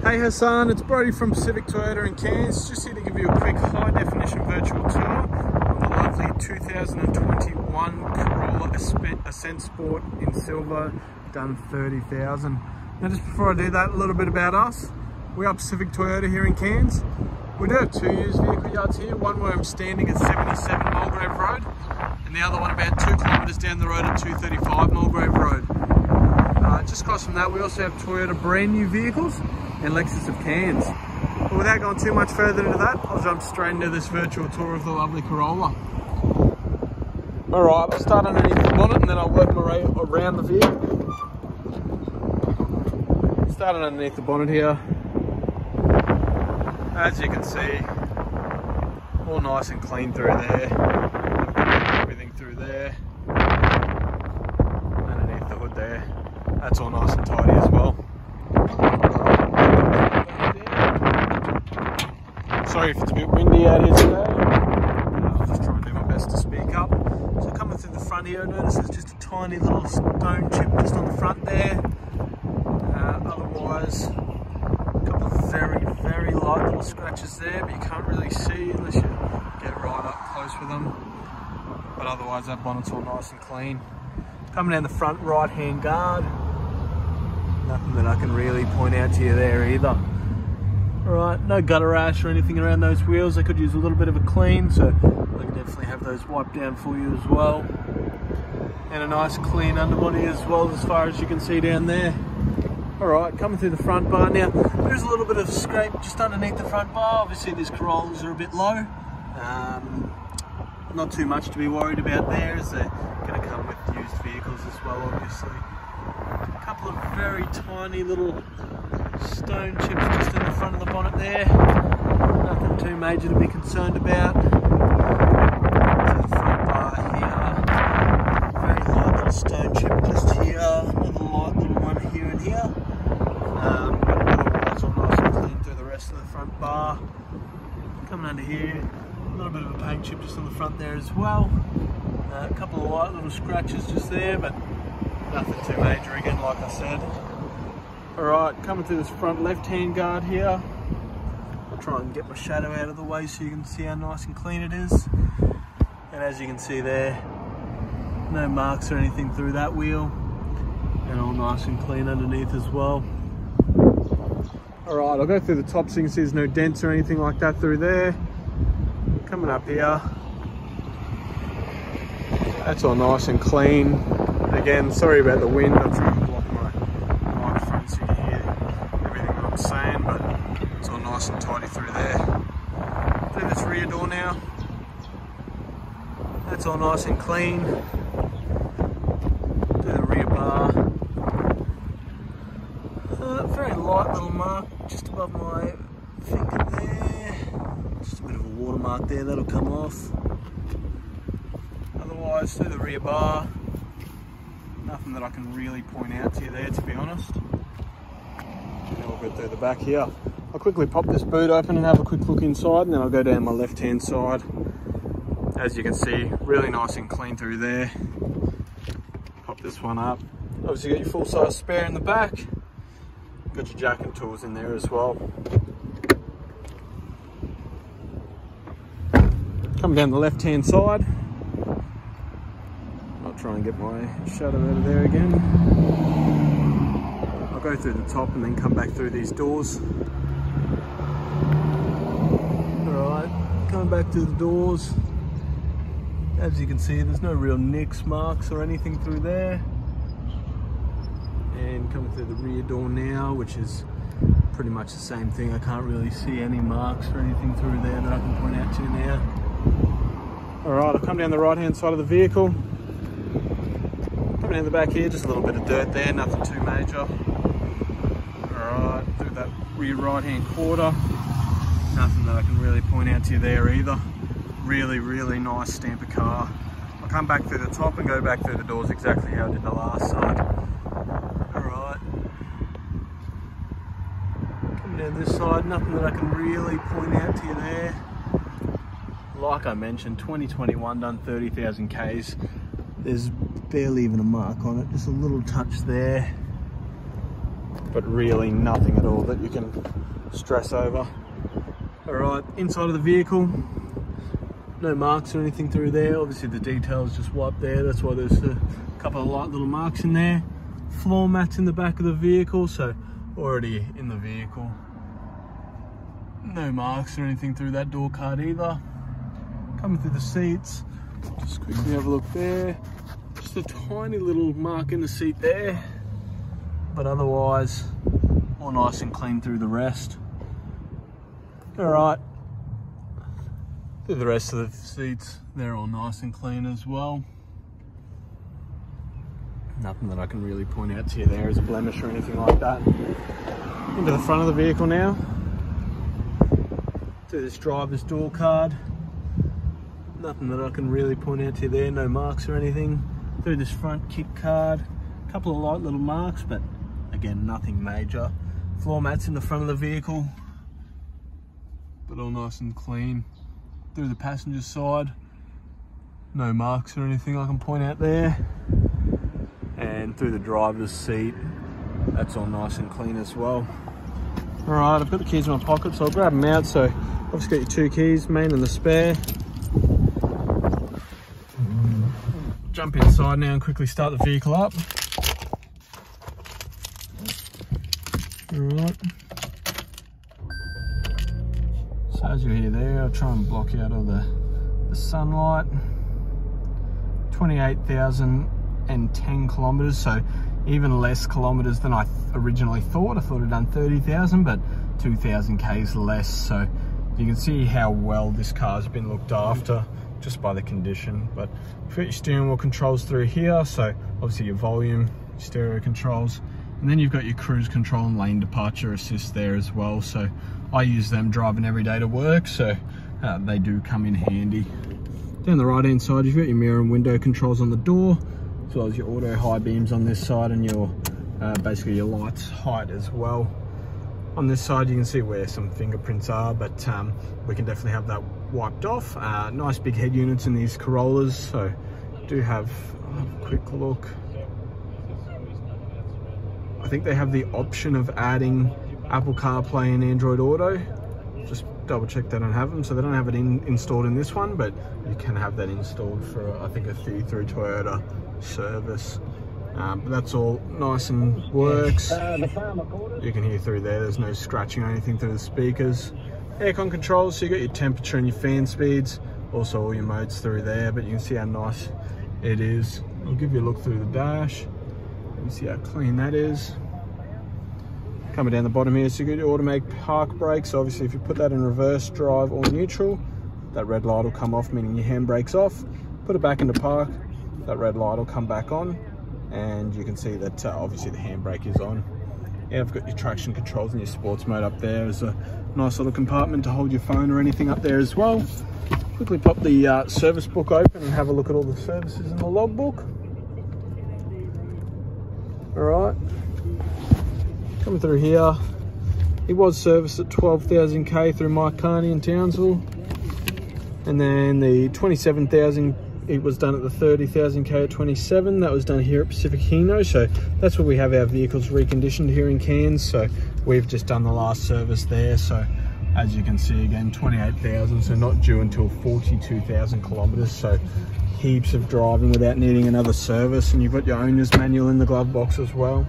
Hey Hassan, it's Brody from Pacific Toyota in Cairns. Just here to give you a quick high definition virtual tour on the lovely 2021 Corolla Ascent Sport in silver, done 30,000. Now just before I do that, a little bit about us. We are Pacific Toyota here in Cairns. We do have two used vehicle yards here, one where I'm standing at 77 Mulgrave Road and the other one about 2 kilometres down the road at 235 Mulgrave Road. Just across from that, we also have Toyota brand new vehicles and Lexus of Cairns. But without going too much further into that, I'll jump straight into this virtual tour of the lovely Corolla. Alright, I'll start underneath the bonnet and then I'll work my way around the vehicle. Starting underneath the bonnet here. As you can see, all nice and clean through there. Everything through there. Underneath the hood there. That's all nice and tidy as well. Sorry if it's a bit windy out here today. I'll just try and do my best to speak up. So coming through the front here, notice there's just a tiny little stone chip just on the front there. Otherwise, a couple of very light little scratches there, but you can't really see unless you get right up close with them. But otherwise that bonnet's all nice and clean. Coming down the front right hand guard, nothing that I can really point out to you there either. Alright, no gutter rash or anything around those wheels. They could use a little bit of a clean, so I can definitely have those wiped down for you as well. And a nice clean underbody as well, as far as you can see down there. Alright, coming through the front bar now, there's a little bit of scrape just underneath the front bar. Obviously these Corollas are a bit low. Not too much to be worried about there, as they're going to come with used vehicles as well, obviously. A couple of very tiny little stone chips just in the front of the bonnet there. Nothing too major to be concerned about. To the front bar here. Very light little stone chip just here. Another light little one here and here. Otherwise all nice and clean through the rest of the front bar. Coming under here, a little bit of a paint chip just on the front there as well. A couple of light little scratches just there, but nothing too major again, like I said. Alright, coming through this front left hand guard here. I'll try and get my shadow out of the way so you can see how nice and clean it is. And as you can see there, no marks or anything through that wheel. And all nice and clean underneath as well. Alright, I'll go through the top so you can see there's no dents or anything like that through there. Coming up here, that's all nice and clean. Again, sorry about the wind, I'm trying to block my microphone so you can hear everything that I'm saying, but it's all nice and tidy through there. Through this rear door now, that's all nice and clean. Through the rear bar, very light little mark just above my finger there. Just a bit of a watermark there, that'll come off. Otherwise, through the rear bar, nothing that I can really point out to you there, to be honest. And then we'll go through the back here. I'll quickly pop this boot open and have a quick look inside, and then I'll go down my left hand side. As you can see, really nice and clean through there. Pop this one up. Obviously got your full size spare in the back. Got your jack and tools in there as well. Come down the left hand side. I'll try and get my shadow out of there again. I'll go through the top and then come back through these doors. Alright, coming back through the doors. As you can see, there's no real nicks, marks or anything through there. And coming through the rear door now, which is pretty much the same thing. I can't really see any marks or anything through there that I can point out to you now. Alright, I'll come down the right hand side of the vehicle. Coming down the back here, just a little bit of dirt there, nothing too major. Alright, through that rear right hand quarter. Nothing that I can really point out to you there either. Really nice stamper car. I'll come back through the top and go back through the doors exactly how I did the last side. Alright. Coming down this side, nothing that I can really point out to you there. Like I mentioned, 2021 done 30,000 Ks. There's barely even a mark on it, just a little touch there. but really nothing at all that you can stress over. All right, inside of the vehicle, no marks or anything through there. Obviously the details just wiped there, that's why there's a couple of light little marks in there. Floor mats in the back of the vehicle, so already in the vehicle. No marks or anything through that door card either. Coming through the seats, just quickly have a look there. Just a tiny little mark in the seat there, but otherwise all nice and clean through the rest. All right, through the rest of the seats, they're all nice and clean as well. Nothing that I can really point out to you there as a blemish or anything like that. Into the front of the vehicle now. Through this driver's door card. Nothing that I can really point out to you there, no marks or anything. Through this front kit card, a couple of light little marks, but again, nothing major. Floor mats in the front of the vehicle, but all nice and clean. Through the passenger side, no marks or anything I can point out there. And through the driver's seat, that's all nice and clean as well. All right, I've got the keys in my pocket, so I'll grab them out. So obviously got your 2 keys, main and the spare. Jump inside now and quickly start the vehicle up. All right. So as you hear there, I'll try and block out all the sunlight. 28,010 kilometers, so even less kilometers than I originally thought. I thought I'd done 30,000, but 2,000 Ks less. So you can see how well this car's been looked after just by the condition. But you've got your steering wheel controls through here, so obviously your volume, stereo controls, and then you've got your cruise control and lane departure assist there as well. So I use them driving every day to work, so they do come in handy. Down the right hand side, you've got your mirror and window controls on the door, as well as your auto high beams on this side, and your basically your lights height as well. On this side you can see where some fingerprints are, but we can definitely have that wiped off. Nice big head units in these Corollas, so do have a quick look. I think they have the option of adding Apple CarPlay and Android Auto. Just double check they don't have them, so they don't have it installed in this one, but you can have that installed for I think a through Toyota service. But that's all nice and works. You can hear through there, there's no scratching or anything through the speakers. Aircon controls, so you got your temperature and your fan speeds, also all your modes through there, but you can see how nice it is. I'll give you a look through the dash. You can see how clean that is. Coming down the bottom here, so you got your automatic park brakes. Obviously if you put that in reverse drive or neutral, that red light will come off, meaning your handbrake's off. Put it back into park, that red light will come back on, and you can see that obviously the handbrake is on. Yeah, I've got your traction controls and your sports mode up there. There's a nice little compartment to hold your phone or anything up there as well. Quickly pop the service book open and have a look at all the services in the logbook. All right. Coming through here, it was serviced at 12,000 K through Mike Carney in Townsville, and then the 27,000 it was done at the 30,000 K at 27. That was done here at Pacific Hino, so that's where we have our vehicles reconditioned here in Cairns. So we've just done the last service there. So as you can see again, 28,000, so not due until 42,000 kilometers. So heaps of driving without needing another service, and you've got your owner's manual in the glove box as well.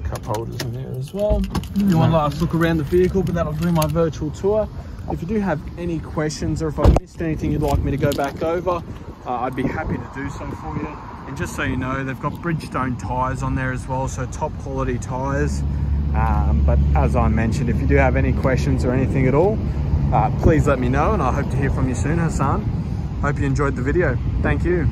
Cup holders in there as well. You want a last look around the vehicle, but that'll do my virtual tour. If you do have any questions, or if I missed anything you'd like me to go back over, I'd be happy to do so for you. And just so you know, they've got Bridgestone tyres on there as well, so top quality tyres. But as I mentioned, if you do have any questions or anything at all, please let me know, and I hope to hear from you soon, Hassan. Hope you enjoyed the video. Thank you.